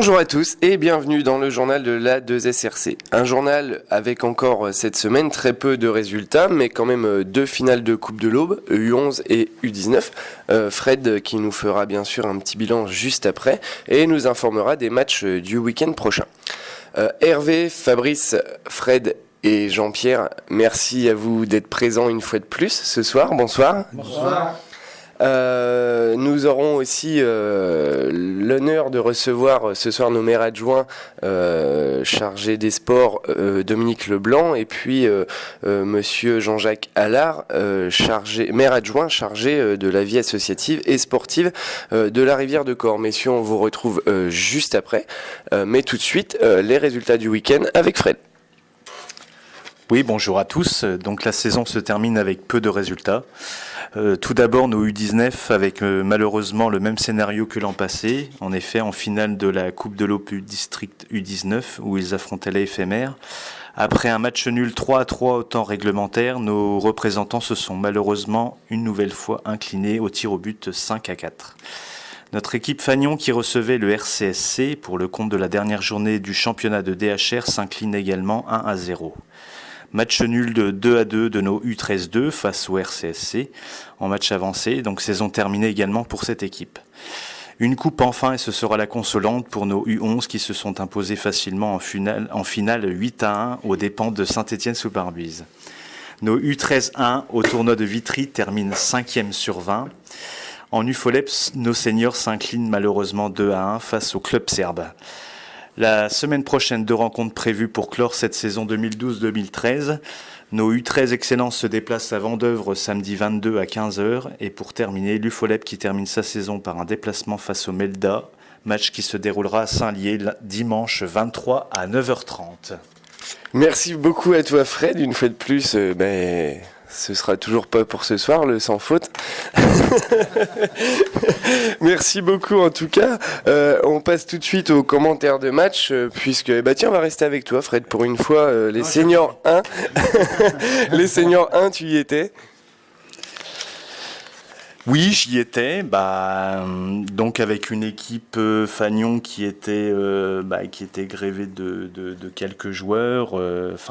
Bonjour à tous et bienvenue dans le journal de la 2SRC. Un journal avec encore cette semaine très peu de résultats, mais quand même 2 finales de Coupe de l'Aube, U11 et U19. Fred qui nous fera bien sûr un petit bilan juste après et nous informera des matchs du week-end prochain. Hervé, Fabrice, Fred et Jean-Pierre, merci à vous d'être présents une fois de plus ce soir. Bonsoir. Bonsoir. Nous aurons aussi l'honneur de recevoir ce soir nos maires adjoints chargés des sports, Dominique Leblanc, et puis monsieur Jean-Jacques Allard, maire adjoint chargé de la vie associative et sportive de la Rivière de Corps. Messieurs, on vous retrouve juste après, mais tout de suite les résultats du week-end avec Fred. Oui, bonjour à tous. Donc la saison se termine avec peu de résultats. Tout d'abord, nos U19 avec malheureusement le même scénario que l'an passé. En effet, en finale de la Coupe de l'Aube District U19 où ils affrontaient la FMR. Après un match nul 3-3 au temps réglementaire, nos représentants se sont malheureusement une nouvelle fois inclinés au tir au but 5-4. Notre équipe Fagnon qui recevait le RCSC pour le compte de la dernière journée du championnat de DHR s'incline également 1-0. Match nul de 2-2 de nos U13-2 face au RCSC en match avancé, donc saison terminée également pour cette équipe. Une coupe enfin et ce sera la consolante pour nos U11 qui se sont imposés facilement en finale 8-1 aux dépens de Saint-Étienne-sous-Barbuise. Nos U13-1 au tournoi de Vitry terminent 5e sur 20. En UFOLEPS, nos seniors s'inclinent malheureusement 2-1 face au club serbe. La semaine prochaine, 2 rencontres prévues pour clore cette saison 2012-2013. Nos U13 Excellence se déplacent à Vendeuvre samedi 22 à 15h. Et pour terminer, l'UFOLEP qui termine sa saison par un déplacement face au Melda. Match qui se déroulera à Saint-Lié dimanche 23 à 9h30. Merci beaucoup à toi Fred, une fois de plus. Ce sera toujours pas pour ce soir, le sans faute. Merci beaucoup en tout cas. On passe tout de suite aux commentaires de match, puisque tiens, on va rester avec toi Fred pour une fois. Les seniors 1. Les seniors 1, tu y étais? Oui, j'y étais. Donc avec une équipe Fagnon qui était grévée de quelques joueurs,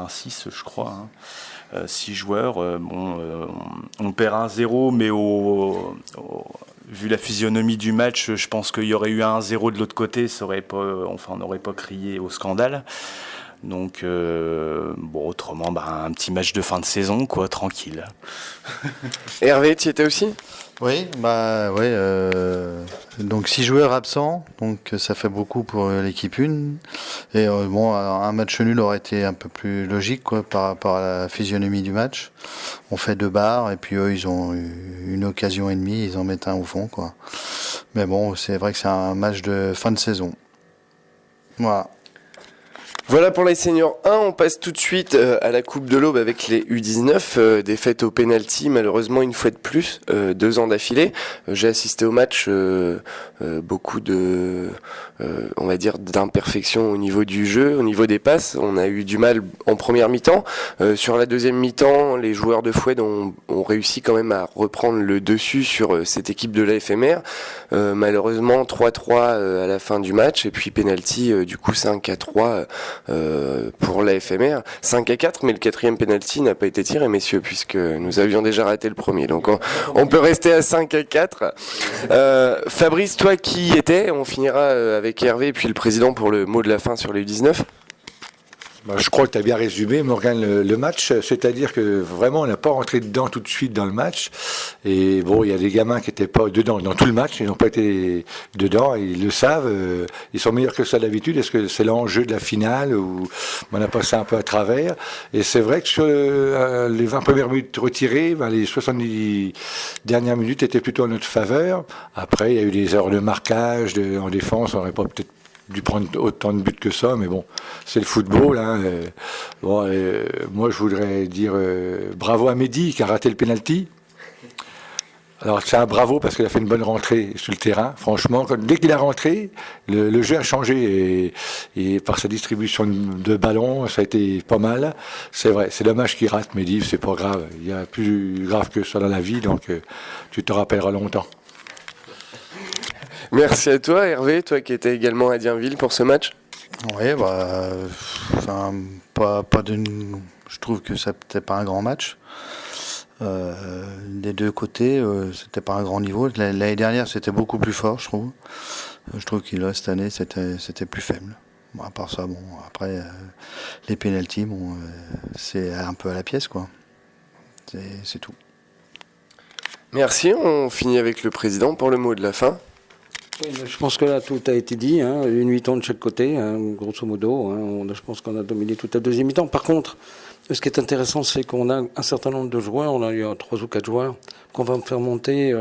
6 je crois. 6 joueurs, on perd 1-0, mais vu la physionomie du match, je pense qu'il y aurait eu 1-0 de l'autre côté, on n'aurait pas crié au scandale. Donc, autrement, un petit match de fin de saison, quoi, tranquille. Hervé, tu y étais aussi ? Oui, donc 6 joueurs absents, donc ça fait beaucoup pour l'équipe 1. Et un match nul aurait été un peu plus logique quoi, par rapport à la physionomie du match. On fait 2 barres et puis eux ils ont eu une occasion et demie, ils en mettent un au fond quoi. Mais bon, c'est vrai que c'est un match de fin de saison. Voilà. Voilà pour les seniors 1, on passe tout de suite à la Coupe de l'Aube avec les U19, défaite au pénalty malheureusement une fois de plus, 2 ans d'affilée. J'ai assisté au match, beaucoup de, on va dire, d'imperfections au niveau du jeu, au niveau des passes. On a eu du mal en première mi-temps. Sur la deuxième mi-temps, les joueurs de Foued ont réussi quand même à reprendre le dessus sur cette équipe de la FMR. Malheureusement 3-3 à la fin du match et puis pénalty du coup 5-3 pour la FMR, 5-4, mais le 4e penalty n'a pas été tiré, messieurs, puisque nous avions déjà raté le premier. Donc on peut rester à 5-4. Fabrice, toi qui y étais, on finira avec Hervé et puis le président pour le mot de la fin sur les U19. Je crois que tu as bien résumé, Morgane, le match. C'est-à-dire que vraiment, on n'a pas rentré dedans tout de suite dans le match. Et bon, il y a des gamins qui n'étaient pas dedans dans tout le match. Ils n'ont pas été dedans. Ils le savent. Ils sont meilleurs que ça d'habitude. Est-ce que c'est l'enjeu de la finale ou on a passé un peu à travers? Et c'est vrai que sur les 20 premières minutes retirées, les 70 dernières minutes étaient plutôt en notre faveur. Après, il y a eu des erreurs de marquage en défense. On n'aurait pas peut-être dû prendre autant de buts que ça, mais bon, c'est le football. Moi, je voudrais dire bravo à Mehdi qui a raté le penalty. Alors, c'est un bravo parce qu'il a fait une bonne rentrée sur le terrain. Franchement, dès qu'il a rentré, le jeu a changé et par sa distribution de ballons, ça a été pas mal. C'est vrai, c'est dommage qu'il rate, Mehdi, c'est pas grave. Il y a plus grave que ça dans la vie, donc tu te rappelleras longtemps. Merci à toi Hervé, toi qui étais également à Dienville pour ce match. Oui, je trouve que c'était pas un grand match. Des deux côtés, c'était pas un grand niveau. L'année dernière, c'était beaucoup plus fort, je trouve. Je trouve que cette année, c'était plus faible. Bon, à part ça, après, les pénaltys, c'est un peu à la pièce, quoi. C'est tout. Merci, on finit avec le président pour le mot de la fin. Oui, je pense que là, tout a été dit, hein, une mi-temps de chaque côté, hein, grosso modo. Je pense qu'on a dominé toute la deuxième mi-temps. Par contre, ce qui est intéressant, c'est qu'on a un certain nombre de joueurs, on a eu 3 ou 4 joueurs, qu'on va faire monter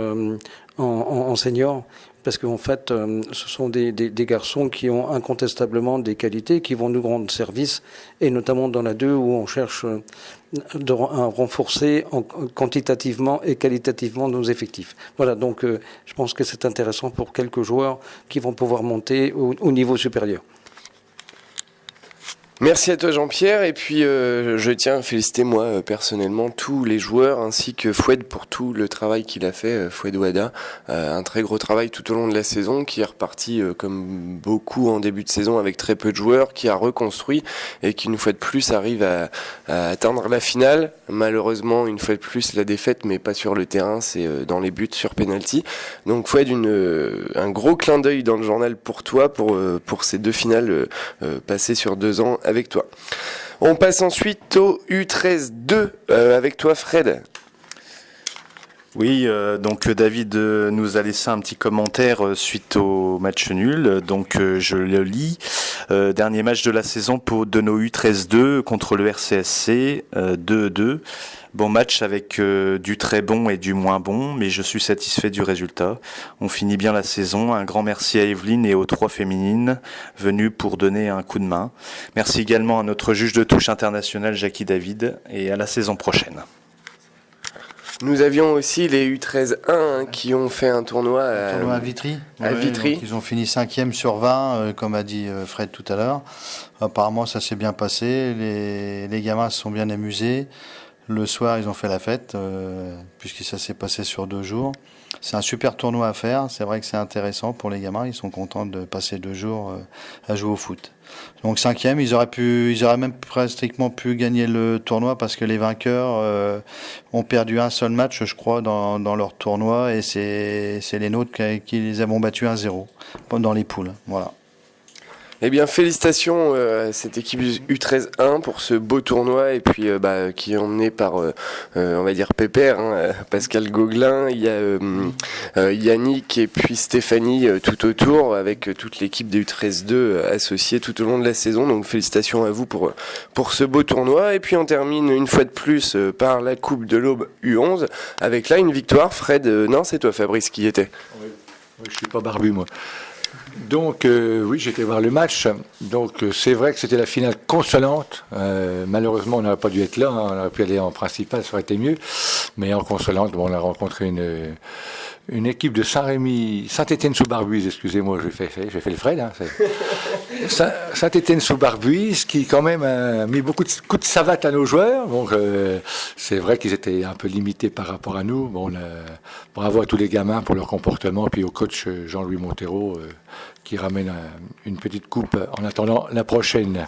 en senior. Parce qu'en fait, ce sont des garçons qui ont incontestablement des qualités, qui vont nous rendre service, et notamment dans la 2 où on cherche à renforcer quantitativement et qualitativement nos effectifs. Voilà, donc je pense que c'est intéressant pour quelques joueurs qui vont pouvoir monter au niveau supérieur. Merci à toi Jean-Pierre, et puis je tiens à féliciter moi personnellement tous les joueurs ainsi que Foued pour tout le travail qu'il a fait, Foued Ouada, un très gros travail tout au long de la saison, qui est reparti comme beaucoup en début de saison avec très peu de joueurs, qui a reconstruit et qui une fois de plus arrive à atteindre la finale. Malheureusement une fois de plus la défaite, mais pas sur le terrain, c'est dans les buts sur penalty. Donc Foued, un gros clin d'œil dans le journal pour toi pour ces 2 finales passées sur 2 ans avec toi. On passe ensuite au U13-2 avec toi Fred. Oui, donc David nous a laissé un petit commentaire suite au match nul, donc je le lis. Dernier match de la saison de nos U13-2 contre le RCSC, 2-2. Bon match avec du très bon et du moins bon, mais je suis satisfait du résultat. On finit bien la saison. Un grand merci à Evelyne et aux 3 féminines venues pour donner un coup de main. Merci également à notre juge de touche international Jackie David, et à la saison prochaine. Nous avions aussi les U13-1 qui ont fait un tournoi à Vitry. À Vitry. Ils ont fini 5e sur 20, comme a dit Fred tout à l'heure. Apparemment, ça s'est bien passé. Les gamins se sont bien amusés. Le soir, ils ont fait la fête, puisque ça s'est passé sur 2 jours. C'est un super tournoi à faire. C'est vrai que c'est intéressant pour les gamins. Ils sont contents de passer 2 jours à jouer au foot. Donc 5e, ils auraient même pratiquement pu gagner le tournoi, parce que les vainqueurs ont perdu un seul match, je crois, dans leur tournoi, et c'est les nôtres qui les avons battus 1-0 dans les poules. Voilà. Eh bien, félicitations à cette équipe U13-1 pour ce beau tournoi, et puis qui est emmené par, on va dire, Pépère, hein, Pascal Gauguelin, il y a Yannick et puis Stéphanie tout autour, avec toute l'équipe des U13-2 associée tout au long de la saison. Donc félicitations à vous pour ce beau tournoi. Et puis on termine une fois de plus par la Coupe de l'Aube U11, avec là une victoire. Fred, non, c'est toi Fabrice qui y était. Oui, je suis pas barbu moi. Donc oui, j'étais voir le match. Donc c'est vrai que c'était la finale consolante. Malheureusement, on n'aurait pas dû être là. On aurait pu aller en principal, ça aurait été mieux. Mais en consolante, on a rencontré une équipe de Saint-Étienne-sous-Barbuise. Excusez-moi, j'ai fait le Fred. Hein, Saint-Étienne-sous-Barbuise, qui quand même a mis beaucoup de coups de savate à nos joueurs. Donc c'est vrai qu'ils étaient un peu limités par rapport à nous. Bon, bravo à tous les gamins pour leur comportement, puis au coach Jean-Louis Montero qui ramène une petite coupe en attendant la prochaine.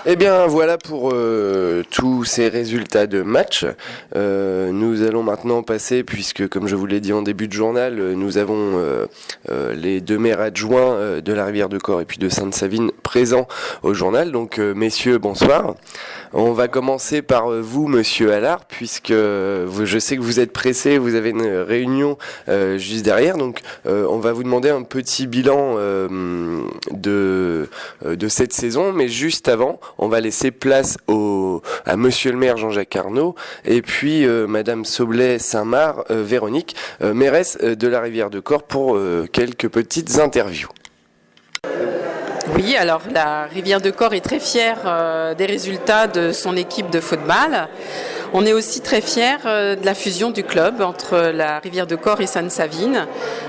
Eh bien voilà pour tous ces résultats de match. Nous allons maintenant passer, puisque comme je vous l'ai dit en début de journal, nous avons les 2 maires adjoints de la Rivière-de-Corps et puis de Sainte-Savine présents au journal. Donc messieurs, bonsoir. On va commencer par vous, monsieur Allard, puisque je sais que vous êtes pressé, vous avez une réunion juste derrière. Donc on va vous demander un petit bilan de cette saison, mais juste avant, on va laisser place à monsieur le maire Jean-Jacques Arnaud et puis madame Soblet-Saint-Marc, Véronique, mairesse de la Rivière-de-Corps, pour quelques petites interviews. Oui, alors la Rivière-de-Corps est très fière des résultats de son équipe de football. On est aussi très fiers de la fusion du club entre la Rivière de Corps et Sainte-Savine.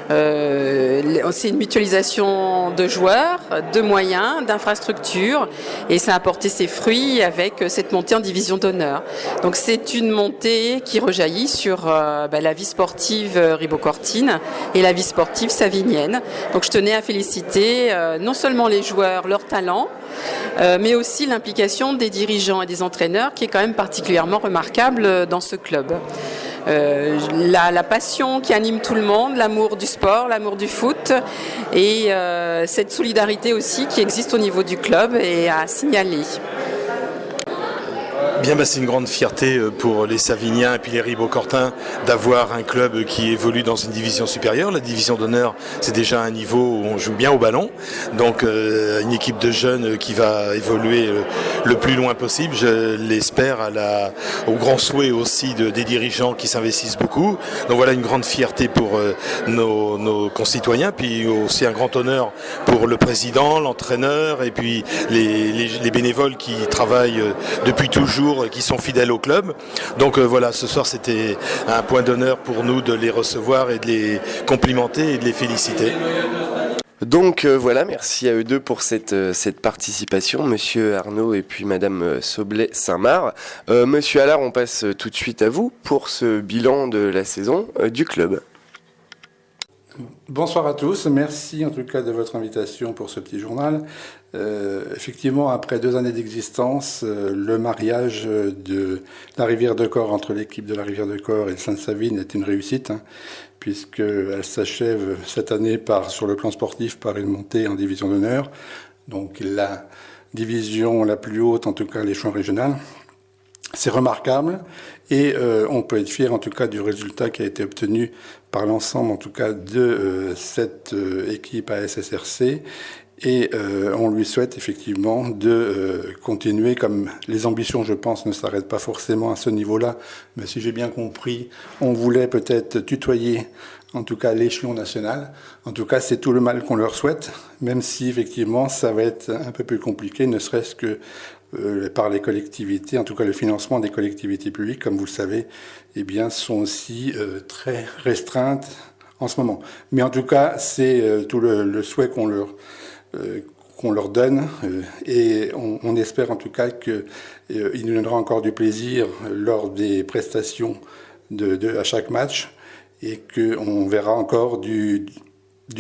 C'est une mutualisation de joueurs, de moyens, d'infrastructures et ça a porté ses fruits avec cette montée en division d'honneur. Donc c'est une montée qui rejaillit sur la vie sportive ribocortine et la vie sportive savinienne. Donc je tenais à féliciter non seulement les joueurs, leur talent, mais aussi l'implication des dirigeants et des entraîneurs qui est quand même particulièrement remarquable dans ce club. La passion qui anime tout le monde, l'amour du sport, l'amour du foot et cette solidarité aussi qui existe au niveau du club et à signaler. Bien, c'est une grande fierté pour les Saviniens et puis les Ribocortins d'avoir un club qui évolue dans une division supérieure. La division d'honneur, c'est déjà un niveau où on joue bien au ballon. Donc une équipe de jeunes qui va évoluer le plus loin possible, je l'espère, au grand souhait aussi des dirigeants qui s'investissent beaucoup. Donc voilà une grande fierté pour nos concitoyens, puis aussi un grand honneur pour le président, l'entraîneur et puis les bénévoles qui travaillent depuis toujours, qui sont fidèles au club. Donc voilà, ce soir c'était un point d'honneur pour nous de les recevoir et de les complimenter et de les féliciter. Donc voilà, merci à eux deux pour cette participation, Monsieur Arnaud et puis Madame Soblet-Saint-Marc. Monsieur Allard, on passe tout de suite à vous pour ce bilan de la saison du club. Bonsoir à tous, merci en tout cas de votre invitation pour ce petit journal. Effectivement, après 2 années d'existence, le mariage de la Rivière de Corps entre l'équipe de la Rivière de Corps et le Sainte-Savine est une réussite, puisqu'elle s'achève cette année sur le plan sportif par une montée en division d'honneur, donc la division la plus haute, en tout cas l'échelon régional. C'est remarquable et on peut être fier en tout cas du résultat qui a été obtenu par l'ensemble en tout cas de cette équipe ASSRC et on lui souhaite effectivement de continuer comme les ambitions je pense ne s'arrêtent pas forcément à ce niveau-là, mais si j'ai bien compris on voulait peut-être tutoyer en tout cas l'échelon national. En tout cas c'est tout le mal qu'on leur souhaite, même si effectivement ça va être un peu plus compliqué, ne serait-ce que par les collectivités, en tout cas le financement des collectivités publiques, comme vous le savez, eh bien, sont aussi très restreintes en ce moment. Mais en tout cas, c'est tout le souhait qu'on leur donne et on espère en tout cas qu'il nous donnera encore du plaisir lors des prestations à chaque match et qu'on verra encore du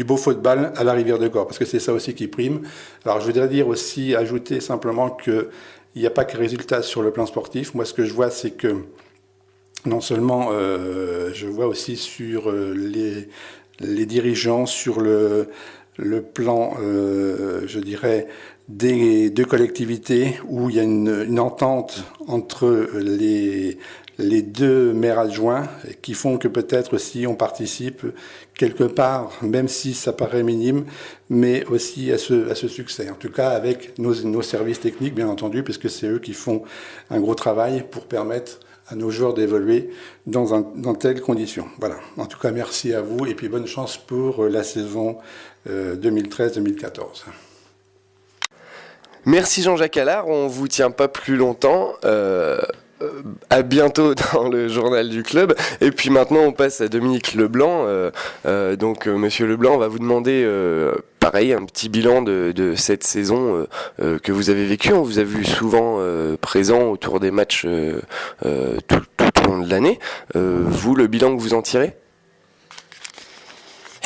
beau football à la Rivière de Corps, parce que c'est ça aussi qui prime. Alors je voudrais ajouter simplement qu'il n'y a pas que résultat sur le plan sportif. Moi ce que je vois c'est que non seulement je vois aussi sur les dirigeants, sur le plan je dirais des 2 collectivités où il y a une entente entre les 2 maires adjoints qui font que peut-être aussi on participe quelque part, même si ça paraît minime, mais aussi à ce succès. En tout cas avec nos services techniques, bien entendu, puisque c'est eux qui font un gros travail pour permettre à nos joueurs d'évoluer dans telles conditions. Voilà. En tout cas, merci à vous et puis bonne chance pour la saison 2013-2014. Merci Jean-Jacques Allard, on vous tient pas plus longtemps. À bientôt dans le journal du club. Et puis maintenant, on passe à Dominique Leblanc. Monsieur Leblanc, on va vous demander, pareil, un petit bilan de cette saison que vous avez vécue. On vous a vu souvent présent autour des matchs tout au long de l'année. Vous, le bilan que vous en tirez ?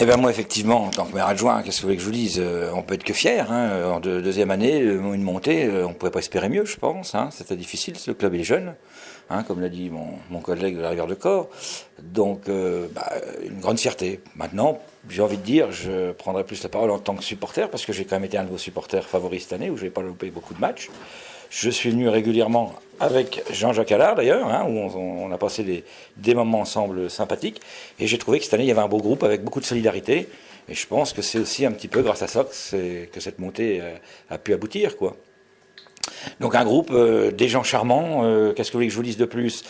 Eh bien moi effectivement, en tant que maire adjoint, qu'est-ce que vous voulez que je vous dise, on peut être que fier. En deuxième année, une montée, on ne pouvait pas espérer mieux, je pense. C'était difficile, le club est jeune, comme l'a dit mon collègue de la Rivière de Corps. Donc une grande fierté. Maintenant, j'ai envie de dire, je prendrai plus la parole en tant que supporter, parce que j'ai quand même été un de vos supporters favoris cette année, où je n'ai pas loupé beaucoup de matchs. Je suis venu régulièrement avec Jean-Jacques Allard d'ailleurs, où on a passé des moments ensemble sympathiques. Et j'ai trouvé que cette année, il y avait un beau groupe avec beaucoup de solidarité. Et je pense que c'est aussi un petit peu grâce à ça que cette montée a pu aboutir, quoi. Donc un groupe, des gens charmants. Qu'est-ce que vous voulez que je vous dise de plus ?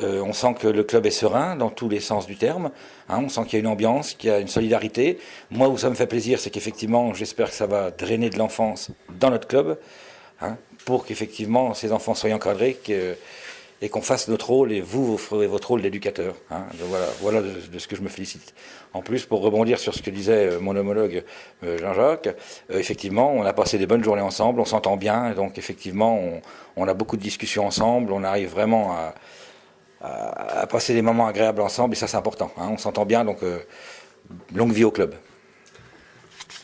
On sent que le club est serein dans tous les sens du terme. On sent qu'il y a une ambiance, qu'il y a une solidarité. Moi, où ça me fait plaisir, c'est qu'effectivement, j'espère que ça va drainer de l'enfance dans notre club. Pour qu'effectivement ces enfants soient encadrés, et qu'on fasse notre rôle, et vous ferez votre rôle d'éducateur. Hein. Voilà de ce que je me félicite. En plus, pour rebondir sur ce que disait mon homologue Jean-Jacques, effectivement, on a passé des bonnes journées ensemble, on s'entend bien, et donc effectivement, on a beaucoup de discussions ensemble, on arrive vraiment à passer des moments agréables ensemble, et ça c'est important. Hein. On s'entend bien, donc longue vie au club.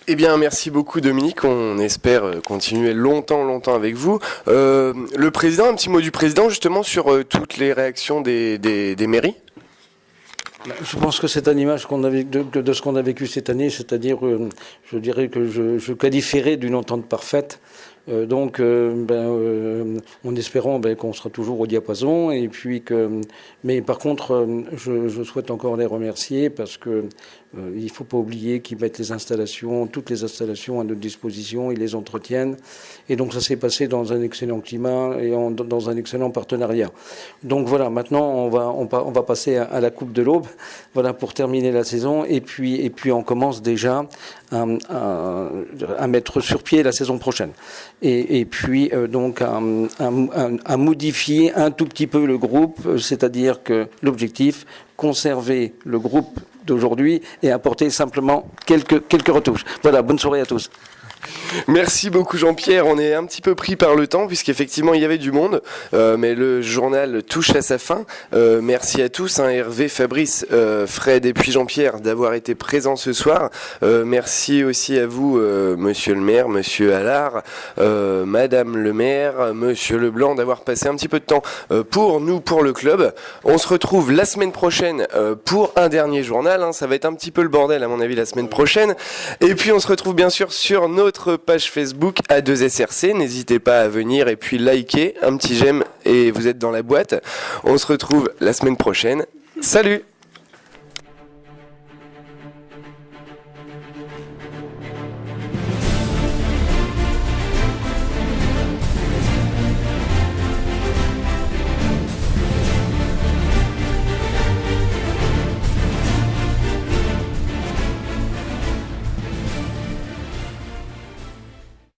Eh bien, merci beaucoup Dominique, on espère continuer longtemps avec vous. Le président, un petit mot du président justement sur toutes les réactions des mairies. Je pense que c'est une image de ce qu'on a vécu cette année, c'est-à-dire, je dirais que je qualifierais d'une entente parfaite. En espérant qu'on sera toujours au diapason, et puis mais par contre, je souhaite encore les remercier parce que il faut pas oublier qu'ils mettent toutes les installations à notre disposition, ils les entretiennent, et donc ça s'est passé dans un excellent climat et dans un excellent partenariat. Donc voilà, maintenant on va passer à la Coupe de l'Aube, voilà, pour terminer la saison, et puis on commence déjà à mettre sur pied la saison prochaine. Et puis donc à modifier un tout petit peu le groupe, c'est-à-dire que l'objectif, conserver le groupe d'aujourd'hui et apporter simplement quelques retouches. Voilà, bonne soirée à tous. Merci beaucoup Jean-Pierre, on est un petit peu pris par le temps puisqu'effectivement il y avait du monde, mais le journal touche à sa fin. Merci à tous, Hervé, Fabrice, Fred et puis Jean-Pierre d'avoir été présents ce soir. Merci aussi à vous, monsieur le maire, monsieur Allard, madame le maire, monsieur Leblanc, d'avoir passé un petit peu de temps pour nous, pour le club. On se retrouve la semaine prochaine pour un dernier journal, ça va être un petit peu le bordel à mon avis la semaine prochaine. Et puis on se retrouve bien sûr sur notre page Facebook A2SRC, n'hésitez pas à venir et puis liker, un petit j'aime et vous êtes dans la boîte. On se retrouve la semaine prochaine. Salut!